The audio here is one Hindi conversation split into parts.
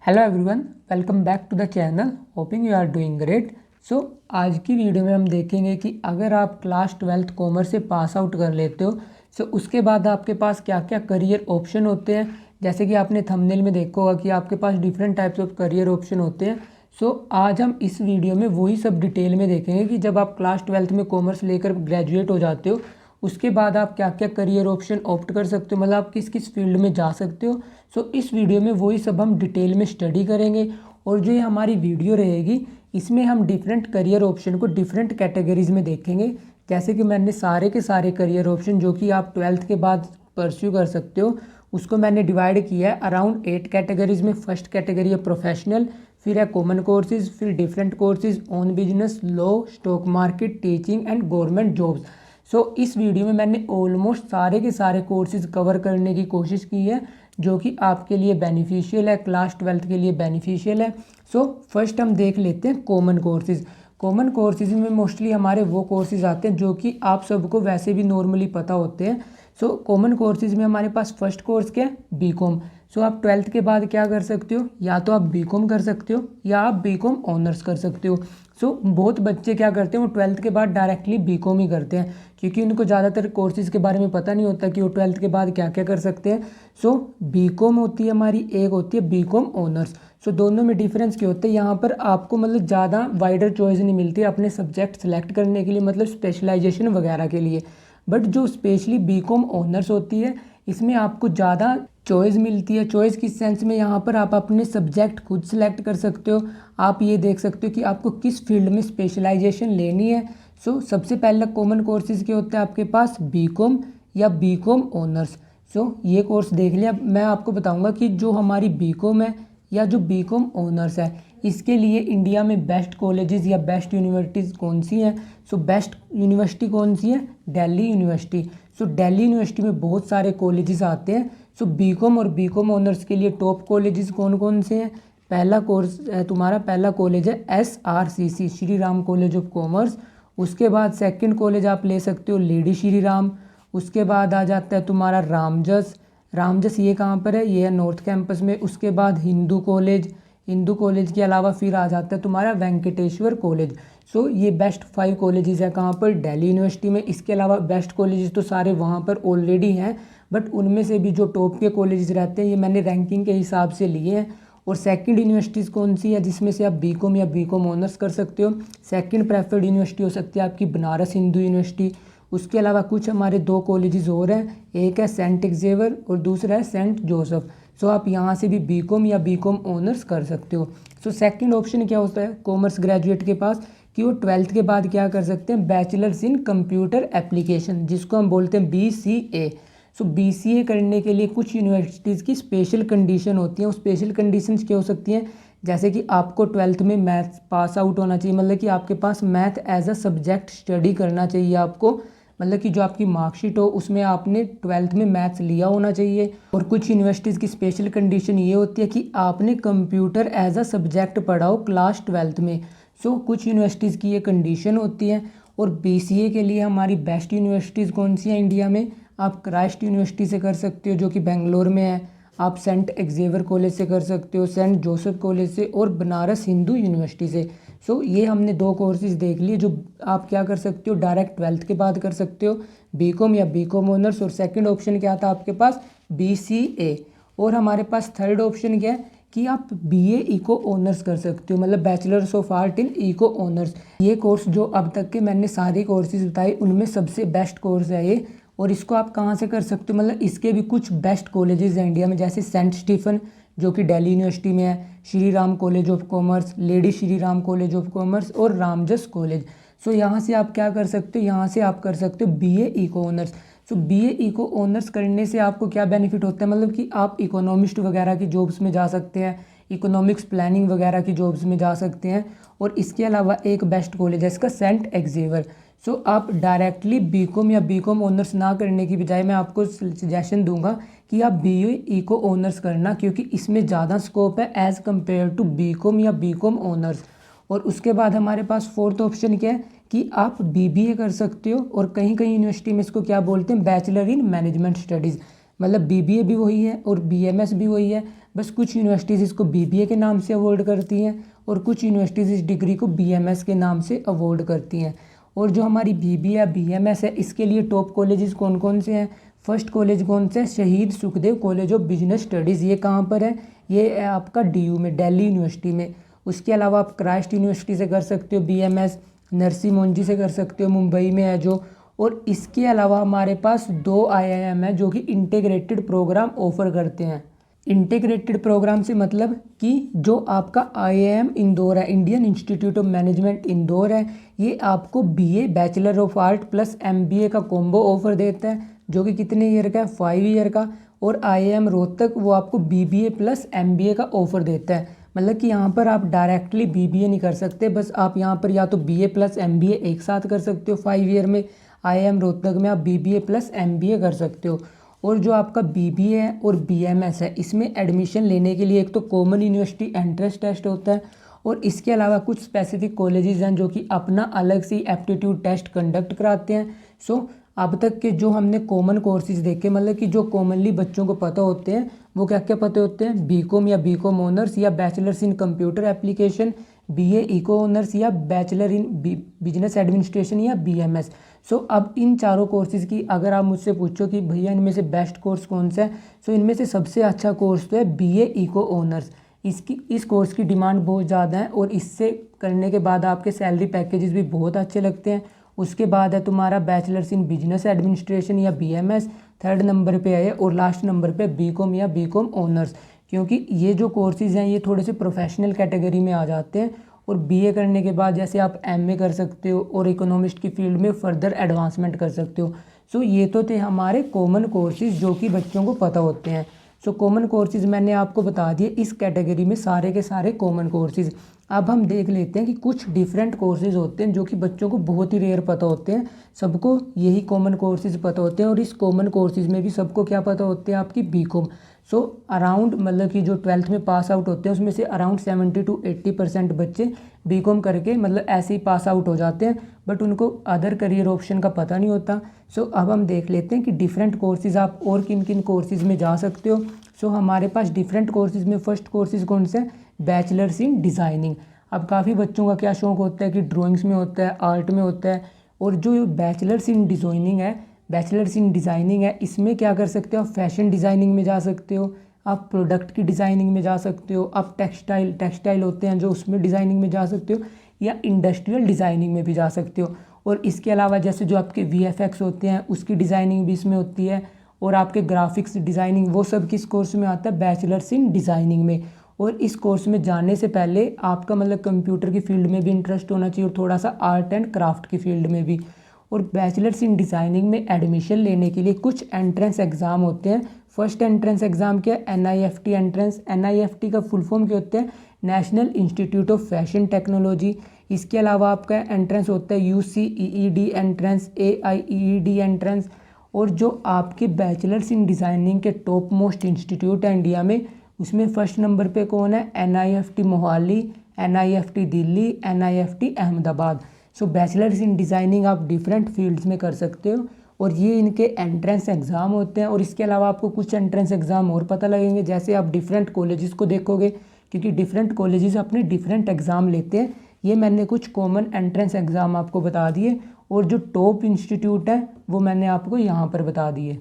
Hello everyone, welcome back to the channel. Hoping you are doing great. So आज की वीडियो में हम देखेंगे कि अगर आप क्लास 12th कॉमर्स से पास आउट कर लेते हो सो उसके बाद आपके पास क्या क्या करियर ऑप्शन होते हैं। जैसे कि आपने थंबनेल में देखा होगा कि आपके पास different types of career option होते हैं। सो आज हम इस वीडियो में वही सब डिटेल में देखेंगे कि जब आप क्लास 12th में कॉमर्स लेकर ग्रेजुएट हो जाते हो उसके बाद आप क्या क्या करियर ऑप्शन ऑप्ट कर सकते हो, मतलब आप किस किस फील्ड में जा सकते हो। सो इस वीडियो में वही सब हम डिटेल में स्टडी करेंगे। और जो ये हमारी वीडियो रहेगी इसमें हम डिफरेंट करियर ऑप्शन को डिफरेंट कैटेगरीज में देखेंगे। जैसे कि मैंने सारे के सारे करियर ऑप्शन जो कि आप 12th के बाद परस्यू कर सकते हो उसको मैंने डिवाइड किया है अराउंड 8 कैटेगरीज में। फर्स्ट कैटेगरी है प्रोफेशनल, फिर है कॉमन कोर्सेज, फिर different courses, on business, law, stock market, teaching and government jobs. So इस वीडियो में मैंने ऑलमोस्ट सारे के सारे कोर्सेज कवर करने की कोशिश की है जो कि आपके लिए बेनिफिशियल है, क्लास 12th के लिए बेनिफिशियल है। सो फर्स्ट हम देख लेते हैं कॉमन कोर्सेज। कॉमन कोर्सेज में मोस्टली हमारे वो कोर्सेज आते हैं जो कि आप सबको वैसे भी नॉर्मली पता होते हैं। सो कॉमन कोर्सेज में हमारे पास फर्स्ट कोर्स क्या है, बीकॉम। सो आप 12th के बाद क्या कर सकते हो, या तो आप बीकॉम कर सकते हो या आप बीकॉम ऑनर्स कर सकते हो। सो बहुत बच्चे क्या करते हैं वो 12th के बाद डायरेक्टली बीकॉम ही करते हैं क्योंकि उनको ज़्यादातर कोर्सेज़ के बारे में पता नहीं होता कि वो 12th के बाद क्या क्या कर सकते हैं। सो बीकॉम होती है हमारी, एक होती है बीकॉम ऑनर्स। सो दोनों में डिफरेंस क्या होता है, यहाँ पर आपको मतलब ज़्यादा वाइडर चॉइस नहीं मिलती अपने सब्जेक्ट सेलेक्ट करने के लिए, मतलब स्पेशलाइजेशन वगैरह के लिए। बट जो स्पेशली बीकॉम ऑनर्स होती है इसमें आपको ज़्यादा चॉइस मिलती है। चॉइस किस सेंस में, यहाँ पर आप अपने सब्जेक्ट खुद सेलेक्ट कर सकते हो। आप ये देख सकते हो कि आपको किस फील्ड में स्पेशलाइजेशन लेनी है। सो सबसे पहला कॉमन कोर्सेज के होते हैं आपके पास बीकॉम या बीकॉम ऑनर्स। सो ये कोर्स देख लिया। मैं आपको बताऊंगा कि जो हमारी बीकॉम है या जो बीकॉम ऑनर्स है इसके लिए इंडिया में बेस्ट कॉलेजेस या बेस्ट यूनिवर्सिटीज़ कौन सी हैं। सो बेस्ट यूनिवर्सिटी कौन सी है, दिल्ली यूनिवर्सिटी। सो दिल्ली यूनिवर्सिटी में बहुत सारे कॉलेजेस आते हैं। सो बीकॉम और बीकॉम ऑनर्स के लिए टॉप कॉलेजेस कौन कौन से हैं। पहला कोर्स तुम्हारा पहला कॉलेज है SRCC, Shri Ram college of commerce. उसके बाद सेकंड कॉलेज आप ले सकते हो लेडी श्री राम। उसके बाद आ जाता है तुम्हारा रामजस। रामजस ये कहाँ पर है, ये है नॉर्थ कैंपस में। उसके बाद हिंदू कॉलेज, हिंदू कॉलेज के अलावा फिर आ जाता है तुम्हारा वेंकटेश्वर कॉलेज। सो ये बेस्ट 5 कॉलेजेस है कहाँ पर, दिल्ली यूनिवर्सिटी में। इसके अलावा बेस्ट कॉलेजेस तो सारे वहाँ पर ऑलरेडी हैं बट उनमें से भी जो टॉप के कॉलेजेस रहते हैं ये मैंने रैंकिंग के हिसाब से लिए हैं। और सेकंड यूनिवर्सिटीज़ कौन सी है जिसमें से आप बीकॉम या बीकॉम ऑनर्स कर सकते हो। सेकंड प्रेफर्ड यूनिवर्सिटी हो सकती है आपकी बनारस हिंदू यूनिवर्सिटी। उसके अलावा कुछ हमारे 2 कॉलेजेस और हैं, एक है सेंट एक्जेवियर और दूसरा है सेंट जोसेफ। सो आप यहाँ से भी बीकॉम या बीकॉम ऑनर्स कर सकते हो। सो सेकंड ऑप्शन क्या होता है कॉमर्स ग्रेजुएट के पास कि वो 12th के बाद क्या कर सकते हैं, बैचलर्स इन कंप्यूटर एप्लीकेशन, जिसको हम बोलते हैं BCA। सो BCA करने के लिए कुछ यूनिवर्सिटीज़ की स्पेशल कंडीशन होती हैं। वो स्पेशल कंडीशंस क्या हो सकती हैं, जैसे कि आपको 12th में मैथ पास आउट होना चाहिए, मतलब कि आपके पास math as a subject study करना चाहिए आपको, मतलब कि जो आपकी मार्कशीट हो उसमें आपने 12th में मैथ्स लिया होना चाहिए। और कुछ यूनिवर्सिटीज़ की स्पेशल कंडीशन ये होती है कि आपने कंप्यूटर एज अ सब्जेक्ट पढ़ा हो क्लास 12th में। सो कुछ यूनिवर्सिटीज़ की ये कंडीशन होती है। और BCA के लिए हमारी बेस्ट यूनिवर्सिटीज़ कौन सी हैं इंडिया में, आप क्राइस्ट यूनिवर्सिटी से कर सकते हो जो कि बेंगलोर में है। आप सेंट एक्जेवियर कॉलेज से कर सकते हो, सेंट जोसेफ कॉलेज से, और बनारस हिंदू यूनिवर्सिटी से। सो ये हमने 2 कोर्सेज देख लिए जो आप क्या कर सकते हो डायरेक्ट 12th के बाद कर सकते हो, बीकॉम या बीकॉम ऑनर्स। और सेकंड ऑप्शन क्या था आपके पास, BCA। और हमारे पास थर्ड ऑप्शन क्या है कि आप BA इको ऑनर्स कर सकते हो, मतलब bachelors of art in eco honours. ये कोर्स जो अब तक के मैंने सारे कोर्सेज बताए उनमें सबसे बेस्ट कोर्स है ये। और इसको आप कहाँ से कर सकते हो, मतलब इसके भी कुछ बेस्ट कॉलेजेस हैं इंडिया में, जैसे सेंट स्टीफन जो कि दिल्ली यूनिवर्सिटी में है, Shri Ram college of commerce, lady Shri Ram college of commerce और रामजस कॉलेज। सो यहाँ से आप क्या कर सकते हो, यहाँ से आप कर सकते हो BA इको ऑनर्स। सो BA इको ऑनर्स करने से आपको क्या बेनिफिट होता है, मतलब कि आप इकोनॉमिस्ट वगैरह की जॉब्स में जा सकते हैं, इकोनॉमिक्स प्लानिंग वगैरह की जॉब्स में जा सकते हैं। और इसके अलावा एक बेस्ट कॉलेज है इसका सेंट एक्जेवियर। सो आप डायरेक्टली बीकॉम या बीकॉम ऑनर्स ना करने की बजाय मैं आपको सजेशन दूंगा कि आप BA इको ऑनर्स करना, क्योंकि इसमें ज़्यादा स्कोप है एज़ कम्पेयर टू बीकॉम या बीकॉम ऑनर्स। और उसके बाद हमारे पास फोर्थ ऑप्शन क्या है कि आप BBA कर सकते हो, और कहीं कहीं यूनिवर्सिटी में इसको क्या बोलते हैं, बैचलर इन मैनेजमेंट स्टडीज़, मतलब BBA भी वही है और BMS भी वही है, बस कुछ यूनिवर्सिटीज़ इसको BBA के नाम से अवॉर्ड करती हैं और कुछ यूनिवर्सिटीज़ इस डिग्री को BMS के नाम से अवॉर्ड करती हैं। और जो हमारी BBA या BMS है, इसके लिए टॉप कॉलेजेस कौन कौन से हैं? फर्स्ट कॉलेज कौन सा है? शहीद Sukhdev college of business studies. ये कहाँ पर है? ये है आपका DU में, दिल्ली यूनिवर्सिटी में। उसके अलावा आप क्राइस्ट यूनिवर्सिटी से कर सकते हो BMS, नरसी मोंजी से कर सकते हो, मुंबई में है जो। और इसके अलावा हमारे पास 2 IIM है जो कि इंटीग्रेटेड प्रोग्राम ऑफर करते हैं। इंटीग्रेटेड प्रोग्राम से मतलब कि जो आपका IIM इंदौर है, Indian institute of management Indore है, ये आपको BA bachelor of art plus MBA का कॉम्बो ऑफर देता है, जो कि कितने ईयर का है? 5 ईयर का। और IIM रोहतक वो आपको BBA प्लस MBA का ऑफर देता है। मतलब कि यहाँ पर आप डायरेक्टली BBA नहीं कर सकते, बस आप यहाँ पर या तो BA प्लस MBA एक साथ कर सकते हो 5 ईयर में। IIM रोहतक में आप BBA प्लस MBA कर सकते हो। और जो आपका BBA है और BMS है, इसमें एडमिशन लेने के लिए एक तो कॉमन यूनिवर्सिटी एंट्रेंस टेस्ट होता है, और इसके अलावा कुछ स्पेसिफिक कॉलेजेस हैं जो कि अपना अलग से एप्टीट्यूड टेस्ट कंडक्ट कराते हैं। सो अब तक के जो हमने कॉमन कोर्सेज देखे, मतलब कि जो कॉमनली बच्चों को पता होते हैं, वो क्या क्या पता होते हैं? BCom या BCom ऑनर्स या bachelors in computer application, BA eco honours या बैचलर इन बिजनेस एडमिनिस्ट्रेशन या BMS। सो अब इन चारों कोर्सेज़ की अगर आप मुझसे पूछो कि भैया इनमें से बेस्ट कोर्स कौन सा है, सो इनमें से सबसे अच्छा कोर्स तो है BA इको ऑनर्स। इस कोर्स की डिमांड बहुत ज़्यादा है और इससे करने के बाद आपके सैलरी पैकेजेस भी बहुत अच्छे लगते हैं। उसके बाद है तुम्हारा बैचलर्स इन बिजनेस एडमिनिस्ट्रेशन या BMS, थर्ड नंबर पे है, और लास्ट नंबर पे BCom या BCom ऑनर्स। क्योंकि ये जो कोर्सेज़ हैं ये थोड़े से प्रोफेशनल कैटेगरी में आ जाते हैं, और BA करने के बाद जैसे आप MA कर सकते हो और इकोनॉमिस्ट की फील्ड में फर्दर एडवांसमेंट कर सकते हो। सो ये तो थे हमारे कॉमन कोर्सेज़ जो कि बच्चों को पता होते हैं। सो कॉमन कोर्सेज़ मैंने आपको बता दिए, इस कैटेगरी में सारे के सारे कॉमन कोर्सेज़। अब हम देख लेते हैं कि कुछ डिफरेंट कोर्सेज़ होते हैं जो कि बच्चों को बहुत ही रेयर पता होते हैं। सबको यही कॉमन कोर्सेज़ पता होते हैं, और इस कॉमन कोर्सेज़ में भी सबको क्या पता होते हैं? आपकी BCom। सो अराउंड मतलब कि जो 12th में पास आउट होते हैं उसमें से अराउंड 70 to 80% बच्चे BCom करके मतलब ऐसे ही पास आउट हो जाते हैं, बट उनको अदर करियर ऑप्शन का पता नहीं होता। सो अब हम देख लेते हैं कि डिफरेंट कोर्सेज़ आप और किन किन कोर्सेज़ में जा सकते हो। सो हमारे पास डिफरेंट कोर्सेज़ में फर्स्ट कोर्सेज़ कौन से हैं? Bachelors in designing. अब काफ़ी बच्चों का क्या शौक होता है कि ड्राइंग्स में होता है, आर्ट में होता है, और जो बैचलर्स इन डिज़ाइनिंग है, इसमें क्या कर सकते हो? आप फैशन डिज़ाइनिंग में जा सकते हो, आप प्रोडक्ट की डिज़ाइनिंग में जा सकते हो, आप टेक्सटाइल होते हैं जो उसमें डिज़ाइनिंग में जा सकते हो, या इंडस्ट्रियल डिज़ाइनिंग में भी जा सकते हो। और इसके अलावा जैसे जो आपके VFX होते हैं उसकी डिज़ाइनिंग भी इसमें होती है, और आपके ग्राफिक्स डिज़ाइनिंग, वो सब किस कोर्स में आता है? बैचलर्स इन डिज़ाइनिंग में। और इस कोर्स में जाने से पहले आपका मतलब कंप्यूटर की फील्ड में भी इंटरेस्ट होना चाहिए, और थोड़ा सा आर्ट एंड क्राफ्ट की फील्ड में भी। और बैचलर्स इन डिज़ाइनिंग में एडमिशन लेने के लिए कुछ एंट्रेंस एग्ज़ाम होते हैं। फर्स्ट एंट्रेंस एग्ज़ाम क्या है? NIFT entrance. NIFT का फुल फॉर्म क्या होता है? National institute of fashion technology. इसके अलावा आपका एंट्रेंस होता है UCEED एंट्रेंस, AIEED एंट्रेंस। और जो आपके बैचलर्स इन डिज़ाइनिंग के टॉप मोस्ट इंस्टीट्यूट है इंडिया में, उसमें फर्स्ट नंबर पे कौन है? NIFT Mohali, NIFT Delhi, NIFT Ahmedabad. So bachelors in designing आप डिफरेंट फील्ड्स में कर सकते हो, और ये इनके एंट्रेंस एग्ज़ाम होते हैं। और इसके अलावा आपको कुछ एंट्रेंस एग्ज़ाम और पता लगेंगे, जैसे आप डिफरेंट कॉलेजेस को देखोगे, क्योंकि डिफरेंट कॉलेजेस अपने डिफरेंट एग्ज़ाम लेते हैं। ये मैंने कुछ कॉमन एंट्रेंस एग्ज़ाम आपको बता दिए, और जो टॉप इंस्टीट्यूट है वो मैंने आपको यहाँ पर बता दिए।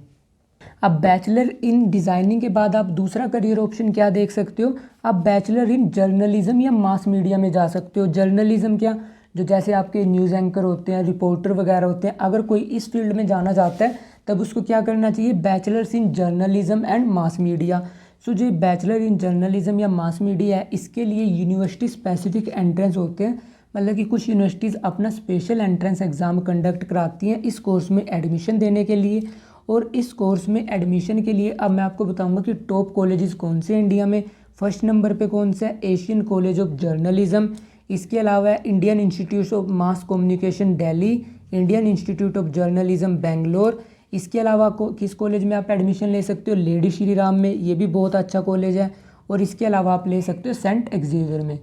अब बैचलर इन डिज़ाइनिंग के बाद आप दूसरा करियर ऑप्शन क्या देख सकते हो? आप बैचलर इन जर्नलिज्म या मास मीडिया में जा सकते हो। जर्नलिज्म क्या? जो जैसे आपके न्यूज़ एंकर होते हैं, रिपोर्टर वगैरह होते हैं, अगर कोई इस फील्ड में जाना चाहता है तब उसको क्या करना चाहिए? Bachelors in journalism and mass media. So जो बैचलर इन जर्नलिज्म या मास मीडिया है, इसके लिए यूनिवर्सिटी स्पेसिफिक एंट्रेंस होते हैं। मतलब कि कुछ यूनिवर्सिटीज़ अपना स्पेशल एंट्रेंस एग्ज़ाम कंडक्ट कराती हैं इस कोर्स में एडमिशन देने के लिए। और इस कोर्स में एडमिशन के लिए अब मैं आपको बताऊंगा कि टॉप कॉलेजेस कौन से हैं इंडिया में। फर्स्ट नंबर पे कौन सा है? Asian college of journalism. इसके अलावा Indian institute of mass communication Delhi, Indian institute of journalism Bangalore. इसके अलावा किस कॉलेज में आप एडमिशन ले सकते हो? लेडी श्री राम में, ये भी बहुत अच्छा कॉलेज है। और इसके अलावा आप ले सकते हो सेंट एक्जेवियर में।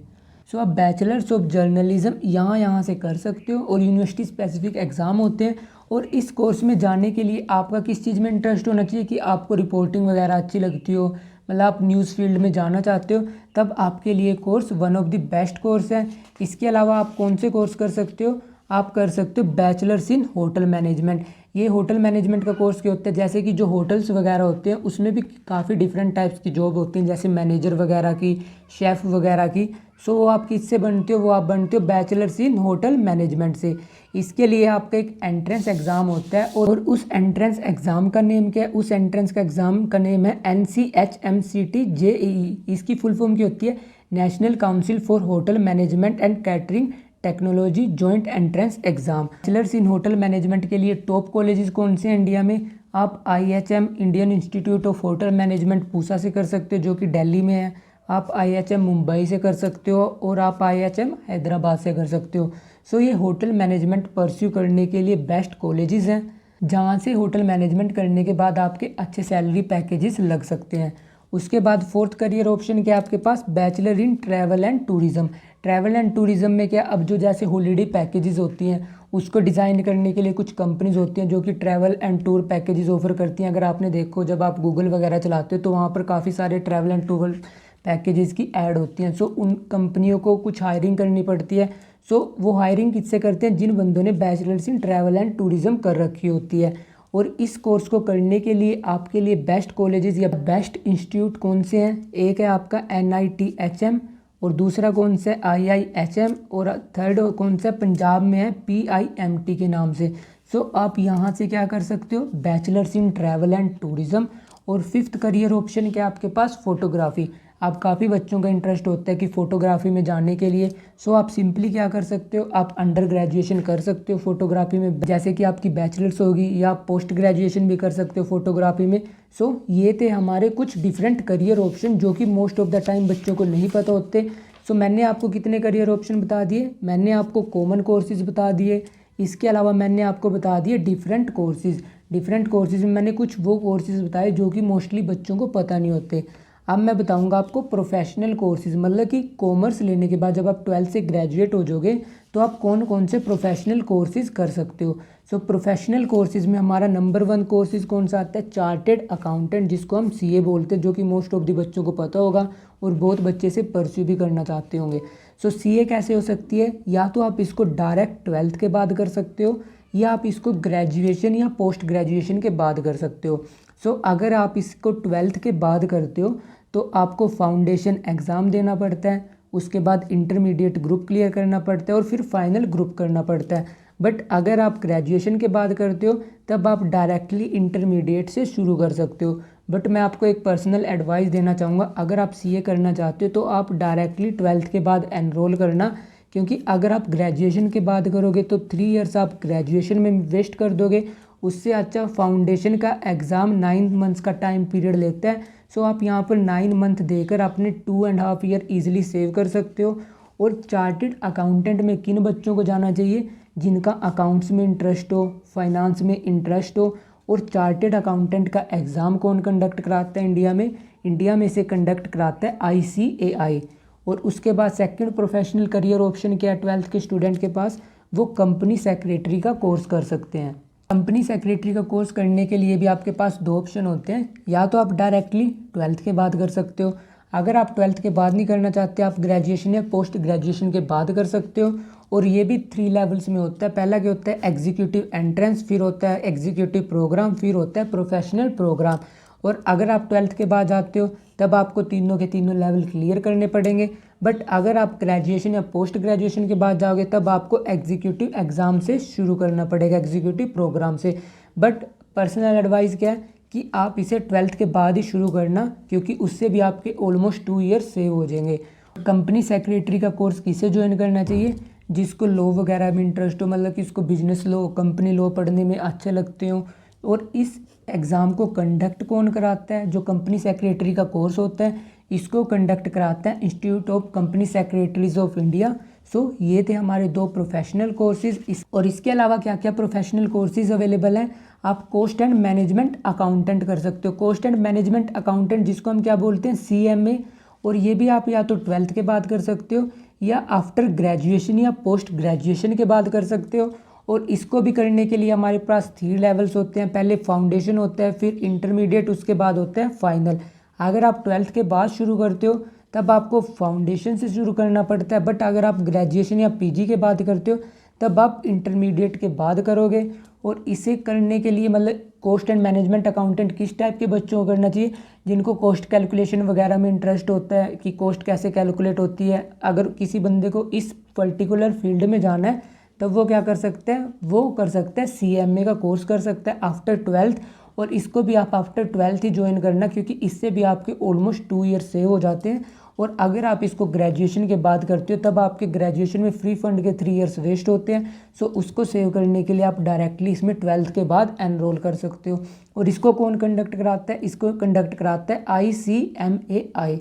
सो आप बैचलर्स ऑफ जर्नलिज्म यहाँ से कर सकते हो, और यूनिवर्सिटी स्पेसिफिक एग्ज़ाम होते हैं। और इस कोर्स में जाने के लिए आपका किस चीज़ में इंटरेस्ट होना चाहिए? कि आपको रिपोर्टिंग वगैरह अच्छी लगती हो, मतलब आप न्यूज़ फील्ड में जाना चाहते हो, तब आपके लिए course one of the best course है। इसके अलावा आप कौन से कोर्स कर सकते हो, आप कर सकते हो बैचलर्स इन होटल मैनेजमेंट। ये होटल मैनेजमेंट का कोर्स क्या होता है, जैसे कि जो होटल्स वगैरह होते हैं उसमें भी काफ़ी डिफरेंट टाइप्स की जॉब होती हैं, जैसे मैनेजर वगैरह की, शेफ़ वगैरह की। सो वो आप किससे बनते हो, वो आप बनते हो बैचलर्स इन होटल मैनेजमेंट से। इसके लिए आपका एक एंट्रेंस एग्ज़ाम होता है, और उस एंट्रेंस एग्ज़ाम का नेम क्या है, उस एंट्रेंस का एग्ज़ाम का नेम है NCHMCT JEE। इसकी फुल फॉर्म की होती है national council for hotel management and catering technology joint entrance exam. Bachelors in hotel management के लिए टॉप कॉलेजेस कौन से हैं इंडिया में, आप IHM Indian institute of hotel management Pusa से कर सकते हो जो कि दिल्ली में है, आप IHM मुंबई से कर सकते हो, और आप IHM हैदराबाद से कर सकते हो। सो ये होटल मैनेजमेंट परस्यू करने के लिए बेस्ट कॉलेजेस हैं, जहाँ से होटल मैनेजमेंट करने के बाद आपके अच्छे सैलरी पैकेजेस लग सकते हैं। उसके बाद फोर्थ करियर ऑप्शन क्या है आपके पास, bachelor in travel and tourism. Travel and tourism में क्या, अब जो जैसे हॉलीडे पैकेजेस होती हैं उसको डिज़ाइन करने के लिए कुछ कंपनीज होती हैं जो कि travel and tour packages offer करती हैं। अगर आपने देखो, जब आप गूगल वगैरह चलाते हो तो वहाँ पर काफ़ी सारे ट्रैवल एंड टूर पैकेजेस की ऐड होती हैं। सो उन कंपनियों को कुछ हायरिंग करनी पड़ती है। सो वो हायरिंग किससे करते हैं, जिन बंदों ने bachelors in travel and tourism कर रखी होती है। और इस कोर्स को करने के लिए आपके लिए बेस्ट कॉलेजेस या बेस्ट इंस्टीट्यूट कौन से हैं, एक है आपका NITHM, और दूसरा कौन सा है IIHM, और थर्ड कौन सा पंजाब में है PIMT के नाम से। सो आप यहाँ से क्या कर सकते हो, bachelors in travel and tourism. और फिफ्थ करियर ऑप्शन क्या आपके पास, फोटोग्राफी। आप काफ़ी बच्चों का इंटरेस्ट होता है कि फ़ोटोग्राफी में जाने के लिए। सो आप सिंपली क्या कर सकते हो, आप अंडर ग्रेजुएशन कर सकते हो फ़ोटोग्राफी में, जैसे कि आपकी बैचलर्स होगी, या आप पोस्ट ग्रेजुएशन भी कर सकते हो फ़ोटोग्राफी में। सो ये थे हमारे कुछ डिफरेंट करियर ऑप्शन जो कि मोस्ट ऑफ द टाइम बच्चों को नहीं पता होते। सो मैंने आपको कितने करियर ऑप्शन बता दिए, मैंने आपको कॉमन कोर्सेज बता दिए, इसके अलावा मैंने आपको बता दिए डिफरेंट कोर्सेज। डिफरेंट कोर्सेज में मैंने कुछ वो कोर्सेज बताए जो कि मोस्टली बच्चों को पता नहीं होते। अब मैं बताऊंगा आपको प्रोफेशनल कोर्सेज, मतलब कि कॉमर्स लेने के बाद जब आप 12th से ग्रेजुएट हो जाओगे तो आप कौन कौन से प्रोफेशनल कोर्सेज कर सकते हो। सो प्रोफेशनल कोर्सेज में हमारा नंबर 1 कोर्सेज कौन सा आता है, चार्टेड अकाउंटेंट, जिसको हम CA बोलते हैं, जो कि मोस्ट ऑफ द बच्चों को पता होगा और बहुत बच्चे से परस्यू भी करना चाहते होंगे। सो CA कैसे हो सकती है, या तो आप इसको डायरेक्ट 12th के बाद कर सकते हो, या आप इसको ग्रेजुएशन या पोस्ट ग्रेजुएशन के बाद कर सकते हो। सो अगर आप इसको 12th के बाद करते हो तो आपको फाउंडेशन एग्ज़ाम देना पड़ता है, उसके बाद इंटरमीडिएट ग्रुप क्लियर करना पड़ता है, और फिर फाइनल ग्रुप करना पड़ता है। बट अगर आप ग्रेजुएशन के बाद करते हो तब आप डायरेक्टली इंटरमीडिएट से शुरू कर सकते हो। बट मैं आपको एक पर्सनल एडवाइस देना चाहूँगा, अगर आप CA करना चाहते हो तो आप डायरेक्टली 12th के बाद एनरोल करना, क्योंकि अगर आप ग्रेजुएशन के बाद करोगे तो 3 इयर्स आप ग्रेजुएशन में वेस्ट कर दोगे। उससे अच्छा फाउंडेशन का एग्ज़ाम 9 मंथ्स का टाइम पीरियड लेता है। सो आप यहाँ पर 9 मंथ देकर अपने 2.5 ईयर ईजिली सेव कर सकते हो। और चार्टेड अकाउंटेंट में किन बच्चों को जाना चाहिए, जिनका अकाउंट्स में इंटरेस्ट हो, फाइनेंस में इंटरेस्ट हो। और चार्टेड अकाउंटेंट का एग्ज़ाम कौन कंडक्ट कराता है इंडिया में, इंडिया में से कंडक्ट कराता है ICAI। और उसके बाद सेकंड प्रोफेशनल करियर ऑप्शन क्या है 12th के स्टूडेंट के पास, वो कंपनी सेक्रेटरी का कोर्स कर सकते हैं। कंपनी सेक्रेटरी का कोर्स करने के लिए भी आपके पास 2 ऑप्शन होते हैं, या तो आप डायरेक्टली 12th के बाद कर सकते हो, अगर आप 12th के बाद नहीं करना चाहते आप ग्रेजुएशन या पोस्ट ग्रेजुएशन के बाद कर सकते हो। और ये भी 3 लेवल्स में होता है। पहला क्या होता है, एग्जीक्यूटिव एंट्रेंस, फिर होता है एग्जीक्यूटिव प्रोग्राम, फिर होता है प्रोफेशनल प्रोग्राम। और अगर आप 12th के बाद जाते हो तब आपको तीनों के तीनों लेवल क्लियर करने पड़ेंगे। बट अगर आप ग्रेजुएशन या पोस्ट ग्रेजुएशन के बाद जाओगे तब आपको एग्जीक्यूटिव एग्ज़ाम से शुरू करना पड़ेगा, एग्जीक्यूटिव प्रोग्राम से। बट पर्सनल एडवाइस क्या है कि आप इसे 12th के बाद ही शुरू करना, क्योंकि उससे भी आपके ऑलमोस्ट 2 ईयर्स सेव हो जाएंगे। कंपनी सेक्रेटरी का कोर्स किसे ज्वाइन करना चाहिए, जिसको लॉ वगैरह में इंटरेस्ट हो, मतलब कि इसको बिजनेस लॉ, कंपनी लॉ पढ़ने में अच्छे लगते हो। और इस एग्ज़ाम को कंडक्ट कौन कराता है, जो कंपनी सेक्रेटरी का कोर्स होता है इसको कंडक्ट कराता है institute of company secretaries of India. So ये थे हमारे 2 प्रोफेशनल कोर्सेज। और इसके अलावा क्या क्या प्रोफेशनल कोर्सेज अवेलेबल हैं, आप कॉस्ट एंड मैनेजमेंट अकाउंटेंट कर सकते हो। कॉस्ट एंड मैनेजमेंट अकाउंटेंट जिसको हम क्या बोलते हैं, CMA। और ये भी आप या तो 12th के बाद कर सकते हो, या आफ्टर ग्रेजुएशन या पोस्ट ग्रेजुएशन के बाद कर सकते हो। और इसको भी करने के लिए हमारे पास 3 लेवल्स होते हैं, पहले फाउंडेशन होता है, फिर इंटरमीडिएट, उसके बाद होता है फाइनल। अगर आप ट्वेल्थ के बाद शुरू करते हो तब आपको फाउंडेशन से शुरू करना पड़ता है, बट अगर आप ग्रेजुएशन या पीजी के बाद करते हो तब आप इंटरमीडिएट के बाद करोगे। और इसे करने के लिए मतलब कॉस्ट एंड मैनेजमेंट अकाउंटेंट किस टाइप के बच्चों को करना चाहिए, जिनको कॉस्ट कैलकुलेशन वगैरह में इंटरेस्ट होता है कि कॉस्ट कैसे कैलकुलेट होती है। अगर किसी बंदे को इस पर्टिकुलर फील्ड में जाना है तब वो क्या कर सकते हैं, वो कर सकते हैं CMA का कोर्स कर सकते हैं आफ्टर ट्वेल्थ। और इसको भी आप आफ्टर ट्वेल्थ ही ज्वाइन करना, क्योंकि इससे भी आपके ऑलमोस्ट 2 ईयर सेव हो जाते हैं। और अगर आप इसको ग्रेजुएशन के बाद करते हो तब आपके ग्रेजुएशन में फ्री फंड के 3 ईयर्स वेस्ट होते हैं। सो उसको सेव करने के लिए आप डायरेक्टली इसमें ट्वेल्थ के बाद एनरोल कर सकते हो। और इसको कौन कंडक्ट कराता है, इसको कंडक्ट कराता है ICMAI।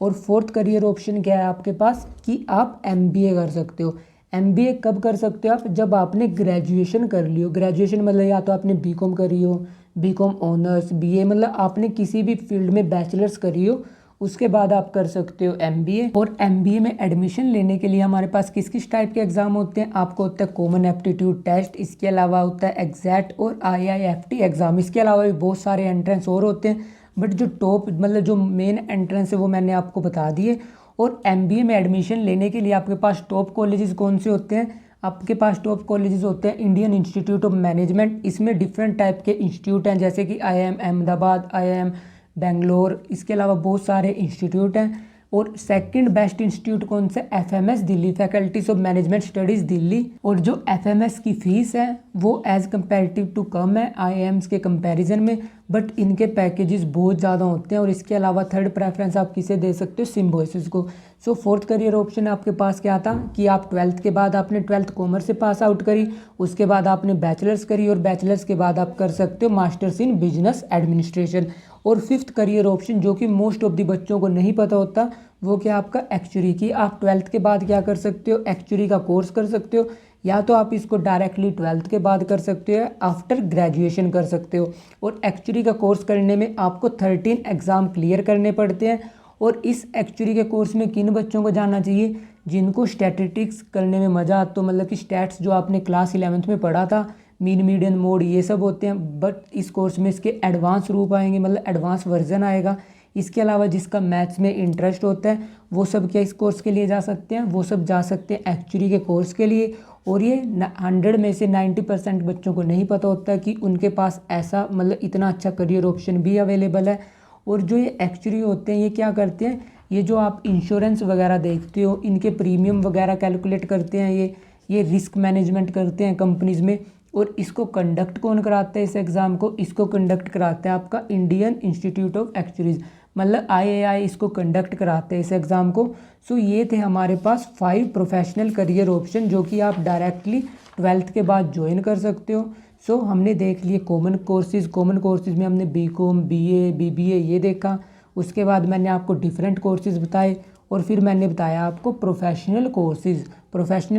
और फोर्थ करियर ऑप्शन क्या है आपके पास कि आप MBA कर सकते हो। MBA कब कर सकते हो आप, जब आपने ग्रेजुएशन कर ली हो। ग्रेजुएशन मतलब या तो आपने BCom करी हो, BCom ऑनर्स, BA मतलब आपने किसी भी फील्ड में बैचलर्स करी हो, उसके बाद आप कर सकते हो MBA। और MBA में एडमिशन लेने के लिए हमारे पास किस किस टाइप के एग्ज़ाम होते हैं, आपको होता है कॉमन एप्टीट्यूड टेस्ट, इसके अलावा होता है एग्जैक्ट और IIFT एग्ज़ाम। इसके अलावा भी बहुत सारे एंट्रेंस और होते हैं, बट जो टॉप मतलब जो मेन एंट्रेंस है वो मैंने आपको बता दिए। और MBA में एडमिशन लेने के लिए आपके पास टॉप कॉलेजेस कौन से होते हैं, आपके पास टॉप कॉलेजेस होते हैं इंडियन इंस्टीट्यूट ऑफ मैनेजमेंट। इसमें डिफरेंट टाइप के इंस्टीट्यूट हैं, जैसे कि IIM अहमदाबाद, IIM बेंगलोर, इसके अलावा बहुत सारे इंस्टीट्यूट हैं। और सेकंड बेस्ट इंस्टीट्यूट कौन सा, FMS Delhi, faculties of management studies Delhi. और जो FMS की फ़ीस है वो एज़ कम्पेरेटिव टू कम है IIMs के कंपैरिजन में, बट इनके पैकेजेस बहुत ज़्यादा होते हैं। और इसके अलावा थर्ड प्रेफरेंस आप किसे दे सकते हो, सिम्बोसिस को। सो फोर्थ करियर ऑप्शन आपके पास क्या था कि आप ट्वेल्थ के बाद आपने ट्वेल्थ कॉमर्स से पास आउट करी, उसके बाद आपने बैचलर्स करी, और बैचलर्स के बाद आप कर सकते हो मास्टर्स इन बिजनेस एडमिनिस्ट्रेशन। और फिफ्थ करियर ऑप्शन जो कि मोस्ट ऑफ द बच्चों को नहीं पता होता, वो क्या आपका एक्चुअरी की। आप ट्वेल्थ के बाद क्या कर सकते हो, एक्चुअरी का कोर्स कर सकते हो, या तो आप इसको डायरेक्टली ट्वेल्थ के बाद कर सकते हो, आफ्टर ग्रेजुएशन कर सकते हो। और एक्चुअरी का कोर्स करने में आपको 13 एग्ज़ाम क्लियर करने पड़ते हैं। और इस एक्चुअरी के कोर्स में किन बच्चों को जाना चाहिए, जिनको स्टैटिस्टिक्स करने में मज़ा आता, तो मतलब कि स्टैट्स जो आपने क्लास 11th में पढ़ा था, मीन मीडियन मोड ये सब होते हैं, बट इस कोर्स में इसके एडवांस रूप आएंगे, मतलब एडवांस वर्जन आएगा। इसके अलावा जिसका मैथ्स में इंटरेस्ट होता है वो सब क्या इस कोर्स के लिए जा सकते हैं, वो सब जा सकते हैं एक्चुअरी के कोर्स के लिए। और ये 100 में से 90% बच्चों को नहीं पता होता कि उनके पास ऐसा मतलब इतना अच्छा करियर ऑप्शन भी अवेलेबल है। और जो ये एक्चुअरी होते हैं ये क्या करते हैं, ये जो आप इंश्योरेंस वगैरह देखते हो, इनके प्रीमियम वगैरह कैलकुलेट करते हैं, ये रिस्क मैनेजमेंट करते हैं कंपनीज़ में। और इसको कंडक्ट कौन कराता है, इस एग्ज़ाम को, इसको कंडक्ट कराता है आपका इंडियन इंस्टीट्यूट ऑफ एक्चुअरीज, मतलब IAI इसको कंडक्ट कराते हैं इस एग्ज़ाम को। सो ये थे हमारे पास 5 प्रोफेशनल करियर ऑप्शन जो कि आप डायरेक्टली ट्वेल्थ के बाद ज्वाइन कर सकते हो। सो हमने देख लिए कॉमन कोर्सेज़ में हमने BCom, BA, BBA ये देखा। उसके बाद मैंने आपको डिफरेंट कोर्सेज़ बताए, और फिर मैंने बताया आपको प्रोफेशनल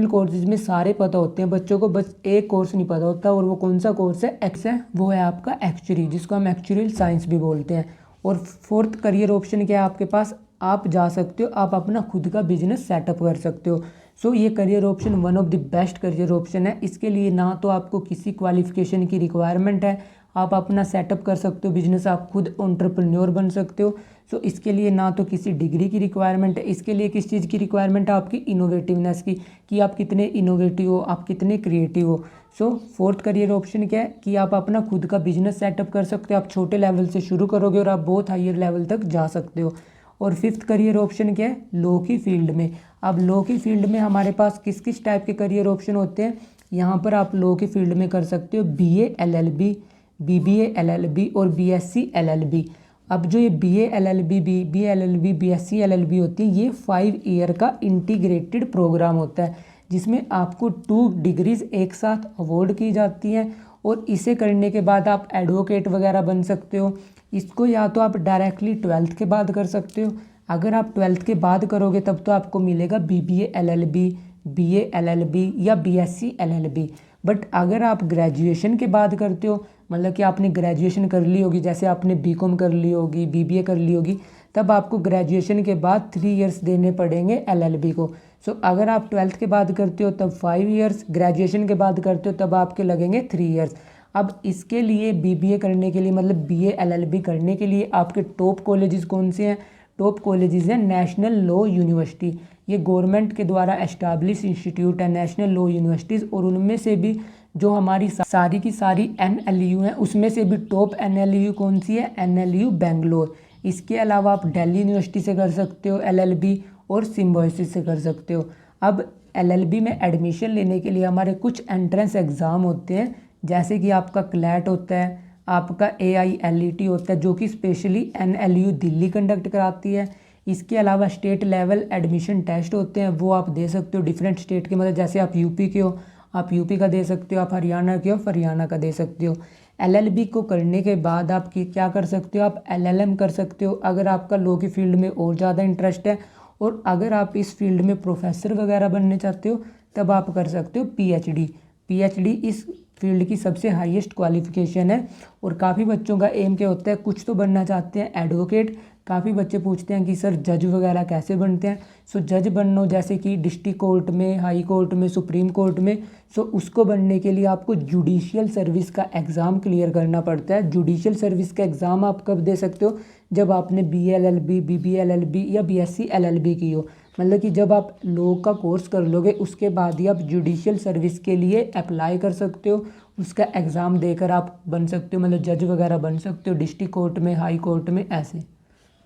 कोर्सेज़ में सारे पता होते हैं बच्चों को, बस एक कोर्स नहीं पता होता, और वो कौन सा कोर्स है, वो है आपका एक्चुअरी, जिसको हम एक्चुअरियल साइंस भी बोलते हैं। और फोर्थ करियर ऑप्शन क्या है आपके पास, आप जा सकते हो, आप अपना खुद का बिजनेस सेटअप कर सकते हो। सो ये career option one of the best career option है। इसके लिए ना तो आपको किसी क्वालिफिकेशन की रिक्वायरमेंट है, आप अपना सेटअप कर सकते हो बिजनेस, आप खुद एंटरप्रेन्योर बन सकते हो। सो इसके लिए ना तो किसी डिग्री की रिक्वायरमेंट है, इसके लिए किस चीज़ की रिक्वायरमेंट है, आपकी इनोवेटिवनेस की, कि आप कितने इनोवेटिव हो, आप कितने क्रिएटिव हो। सो फोर्थ करियर ऑप्शन क्या है कि आप अपना खुद का बिजनेस सेटअप कर सकते हो, आप छोटे लेवल से शुरू करोगे और आप बहुत हायर लेवल तक जा सकते हो। और फिफ्थ करियर ऑप्शन क्या है, लॉ की फील्ड में। अब लॉ की फील्ड में हमारे पास किस किस टाइप के करियर ऑप्शन होते हैं, यहाँ पर आप लॉ की फील्ड में कर सकते हो BA LLB, BBA LLB और BSc LLB। अब जो ये BA LLB, BBA LLB, BSc LLB होती है, ये 5 ईयर का इंटीग्रेटेड प्रोग्राम होता है, जिसमें आपको 2 डिग्रीज़ एक साथ अवॉर्ड की जाती हैं। और इसे करने के बाद आप एडवोकेट वगैरह बन सकते हो। इसको या तो आप डायरेक्टली ट्वेल्थ के बाद कर सकते हो, अगर आप ट्वेल्थ के बाद करोगे तब तो आपको मिलेगा BBA LLB, BA LLB या BSc LLB। बट अगर आप ग्रेजुएशन के बाद करते हो, मतलब कि आपने ग्रेजुएशन कर ली होगी, जैसे आपने BCom कर ली होगी, BBA कर ली होगी, तब आपको ग्रेजुएशन के बाद 3 ईयर्स देने पड़ेंगे LLB को। सो अगर आप ट्वेल्थ के बाद करते हो तब 5 ईयर्स, ग्रेजुएशन के बाद करते हो तब आपके लगेंगे 3 ईयर्स। अब इसके लिए बीबीए करने के लिए मतलब बीए एलएलबी करने के लिए आपके टॉप कॉलेजेस कौन से हैं? टॉप कॉलेजेस हैं नेशनल लॉ यूनिवर्सिटी। ये गवर्नमेंट के द्वारा एस्टाब्लिश इंस्टीट्यूट है नेशनल लॉ यूनिवर्सिटीज़, और उनमें से भी जो हमारी सारी की सारी एनएलयू हैं उसमें से भी टॉप एनएलयू कौन सी है? एनएलयू बेंगलोर। इसके अलावा आप दिल्ली यूनिवर्सिटी से कर सकते हो एलएलबी, और सिम्बायोसिस से कर सकते हो। अब एलएलबी में एडमिशन लेने के लिए हमारे कुछ एंट्रेंस एग्ज़ाम होते हैं, जैसे कि आपका क्लैट होता है, आपका AILET होता है जो कि स्पेशली एनएलयू दिल्ली कंडक्ट कराती है। इसके अलावा स्टेट लेवल एडमिशन टेस्ट होते हैं, वो आप दे सकते हो डिफरेंट स्टेट के, मतलब जैसे आप यूपी के हो आप यूपी का दे सकते हो, आप हरियाणा के हो हरियाणा का दे सकते हो। एलएलबी को करने के बाद आप क्या कर सकते हो? आप एलएलएम कर सकते हो अगर आपका लॉ की फील्ड में और ज़्यादा इंटरेस्ट है, और अगर आप इस फील्ड में प्रोफेसर वगैरह बनने चाहते हो तब आप कर सकते हो पीएचडी इस फील्ड की सबसे हाईएस्ट क्वालिफिकेशन है। और काफ़ी बच्चों का एम क्या होता है? कुछ तो बनना चाहते हैं एडवोकेट, काफ़ी बच्चे पूछते हैं कि सर जज वगैरह कैसे बनते हैं। सो जज बनना जैसे कि डिस्ट्रिक्ट कोर्ट में, हाई कोर्ट में, सुप्रीम कोर्ट में, सो उसको बनने के लिए आपको जुडिशियल सर्विस का एग्ज़ाम क्लियर करना पड़ता है। जुडिशियल सर्विस का एग्ज़ाम आप कब दे सकते हो? जब आपने BA LLB, BBA LLB या BSc LLB की हो, मतलब कि जब आप लॉ का कोर्स कर लोगे उसके बाद ही आप जुडिशियल सर्विस के लिए अप्लाई कर सकते हो। उसका एग्ज़ाम देकर आप बन सकते हो, मतलब जज वगैरह बन सकते हो डिस्ट्रिक्ट कोर्ट में, हाई कोर्ट में, ऐसे।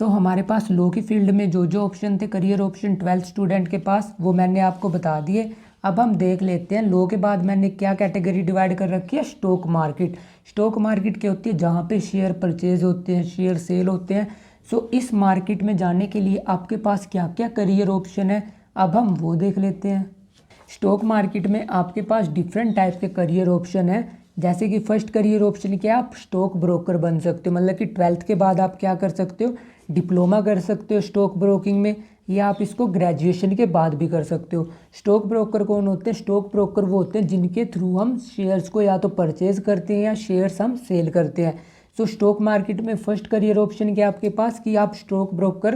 तो हमारे पास लॉ की फील्ड में जो जो ऑप्शन थे, करियर ऑप्शन 12th स्टूडेंट के पास, वो मैंने आपको बता दिए। अब हम देख लेते हैं लॉ के बाद मैंने क्या कैटेगरी डिवाइड कर रखी है? Stock market. स्टॉक मार्केट क्या होती है? जहाँ पे शेयर परचेज होते हैं, शेयर सेल होते हैं। सो इस मार्केट में जाने के लिए आपके पास क्या क्या करियर ऑप्शन है, अब हम वो देख लेते हैं। स्टॉक मार्केट में आपके पास डिफरेंट टाइप के करियर ऑप्शन है, जैसे कि फर्स्ट करियर ऑप्शन क्या है? आप स्टॉक ब्रोकर बन सकते हो, मतलब कि 12th के बाद आप क्या कर सकते हो? डिप्लोमा कर सकते हो स्टॉक ब्रोकिंग में, या आप इसको ग्रेजुएशन के बाद भी कर सकते हो। स्टॉक ब्रोकर कौन होते हैं? स्टॉक ब्रोकर वो होते हैं जिनके थ्रू हम शेयर्स को या तो परचेज करते हैं या शेयर्स हम सेल करते हैं। सो स्टॉक मार्केट में फर्स्ट करियर ऑप्शन क्या है आपके पास कि आप स्टॉक ब्रोकर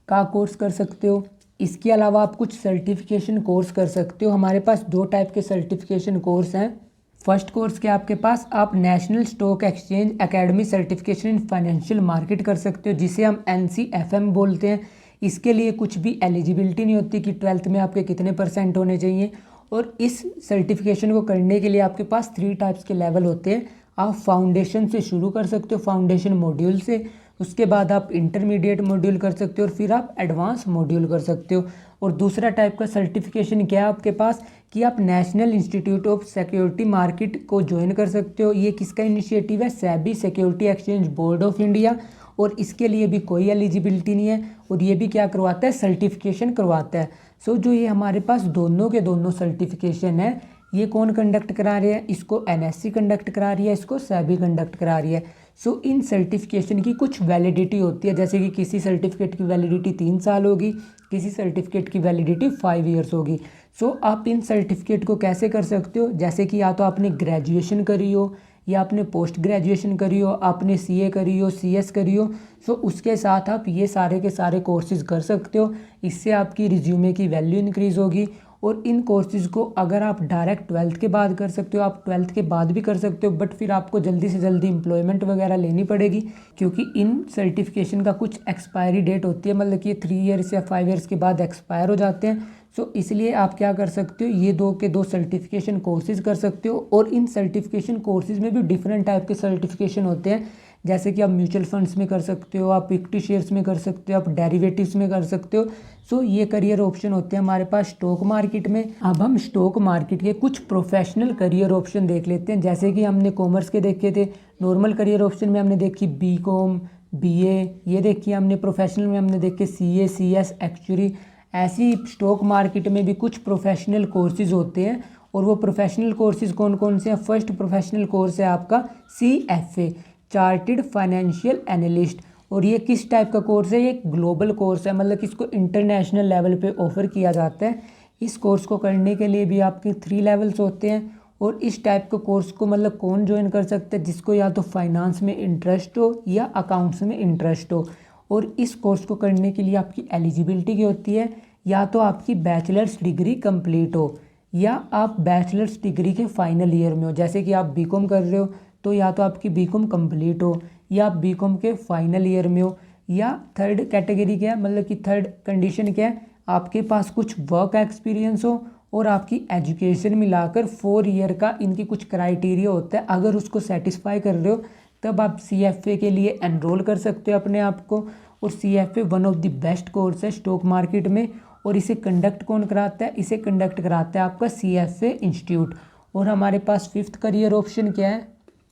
का कोर्स कर सकते हो। इसके अलावा आप कुछ सर्टिफिकेशन कोर्स कर सकते हो। हमारे पास दो टाइप के सर्टिफिकेशन कोर्स हैं। फर्स्ट कोर्स के आपके पास आप national stock exchange academy certification in financial market कर सकते हो, जिसे हम NCFM बोलते हैं। इसके लिए कुछ भी एलिजिबिलिटी नहीं होती कि 12th में आपके कितने % होने चाहिए, और इस सर्टिफिकेशन को करने के लिए आपके पास 3 टाइप्स के लेवल होते हैं। आप फाउंडेशन से शुरू कर सकते हो, फाउंडेशन मॉड्यूल से, उसके बाद आप इंटरमीडिएट मॉड्यूल कर सकते हो, और फिर आप एडवांस मॉड्यूल कर सकते हो। और दूसरा टाइप का सर्टिफिकेशन क्या है आपके पास कि आप national institute of security market को ज्वाइन कर सकते हो। ये किसका इनिशिएटिव है? SEBI security exchange board of India, और इसके लिए भी कोई एलिजिबिलिटी नहीं है, और ये भी क्या करवाता है? सर्टिफिकेशन करवाता है। सो जो ये हमारे पास दोनों के दोनों सर्टिफिकेशन है, ये कौन कंडक्ट करा रहे हैं? इसको NSE कंडक्ट करा रही है, इसको सेबी कंडक्ट करा रही है। सो इन सर्टिफिकेशन की कुछ वैलिडिटी होती है, जैसे कि किसी सर्टिफिकेट की वैलिडिटी 3 साल होगी, किसी सर्टिफिकेट की वैलिडिटी 5 ईयर्स होगी। सो आप इन सर्टिफिकेट को कैसे कर सकते हो? जैसे कि या तो आपने ग्रेजुएशन करी हो, या आपने पोस्ट ग्रेजुएशन करी हो, आपने CA करी हो, CS करी हो, सो उसके साथ आप ये सारे के सारे कोर्सेज़ कर सकते हो। इससे आपकी रिज्यूमे की वैल्यू इंक्रीज़ होगी। और इन कोर्सेज़ को अगर आप डायरेक्ट 12th के बाद कर सकते हो, आप 12th के बाद भी कर सकते हो, बट फिर आपको जल्दी से जल्दी एम्प्लॉयमेंट वगैरह लेनी पड़ेगी, क्योंकि इन सर्टिफिकेशन का कुछ एक्सपायरी डेट होती है, मतलब कि 3 ईयर्स या 5 ईयर्स के बाद एक्सपायर हो जाते हैं। सो इसलिए आप क्या कर सकते हो? ये दो के दो सर्टिफिकेशन कोर्सेज़ कर सकते हो। और इन सर्टिफिकेशन कोर्सेज़ में भी डिफरेंट टाइप के सर्टिफिकेशन होते हैं, जैसे कि आप म्यूचुअल फंड्स में कर सकते हो, आप इक्विटी शेयर्स में कर सकते हो, आप डेरिवेटिव्स में कर सकते हो। सो ये करियर ऑप्शन होते हैं हमारे पास स्टॉक मार्केट में। अब हम स्टॉक मार्केट के कुछ प्रोफेशनल करियर ऑप्शन देख लेते हैं, जैसे कि हमने कॉमर्स के देखे थे। नॉर्मल करियर ऑप्शन में हमने देखी BCom, BA, ये देखी हमने। प्रोफेशनल में हमने देखे CA, CS, एक्चुअरी। ऐसी स्टॉक मार्केट में भी कुछ प्रोफेशनल कोर्सेज होते हैं, और वो प्रोफेशनल कोर्सेज कौन कौन से हैं? फर्स्ट प्रोफेशनल कोर्स है आपका CFA, चार्टेड फाइनेंशियल एनालिस्ट। और ये किस टाइप का कोर्स है? ये ग्लोबल कोर्स है, मतलब कि इसको इंटरनेशनल लेवल पे ऑफर किया जाता है। इस कोर्स को करने के लिए भी आपके 3 लेवल्स होते हैं। और इस टाइप के कोर्स को मतलब कौन ज्वाइन कर सकता है? जिसको या तो फाइनेंस में इंटरेस्ट हो या अकाउंट्स में इंटरेस्ट हो। और इस कोर्स को करने के लिए आपकी एलिजिबिलिटी क्या होती है? या तो आपकी बैचलर्स डिग्री कंप्लीट हो, या आप बैचलर्स डिग्री के फाइनल ईयर में हो। जैसे कि आप BCom कर रहे हो तो या तो आपकी बीकॉम कंप्लीट हो, या आप बीकॉम के फाइनल ईयर में हो, या थर्ड कैटेगरी क्या है, मतलब कि थर्ड कंडीशन क्या है, आपके पास कुछ वर्क एक्सपीरियंस हो और आपकी एजुकेशन मिलाकर 4 ईयर का इनकी कुछ क्राइटेरिया होता है। अगर उसको सेटिस्फाई कर रहे हो तब आप CFA के लिए एनरोल कर सकते हो अपने आप को। और CFA one of the best course है स्टॉक मार्केट में। और इसे कंडक्ट कौन कराता है, इसे कंडक्ट कराता है आपका CFA इंस्टीट्यूट। और हमारे पास फिफ्थ करियर ऑप्शन क्या है,